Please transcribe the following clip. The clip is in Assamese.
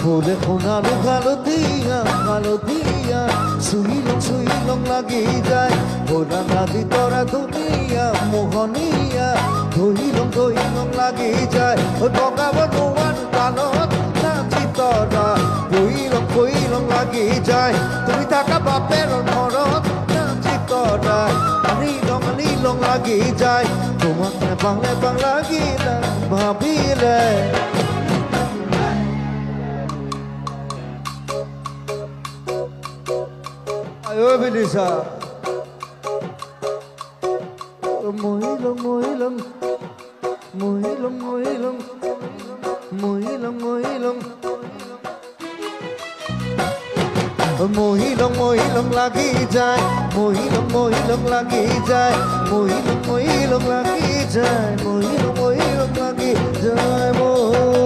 ফুলে সোণাৰু হালধীয়া চুইলং লাগি যায় ভোলা নদী তৰা ধুনীয়া মোহনীয়া ধুইলং লাগি যায় বগাব নোৱাৰো কাণত নাচি তৰা কইলং লাগি যায় তুমি থাকা বাপেৰ ঘৰত নাচি তৰা নীলং লাগি যায় তোমাক নেপাং লাগিলে ভাবিলে Ayo Belisa Muhilong Muhilong lagi যায় Muhilong lagi যায় Muhilong lagi যায় Muhilong lagi যায়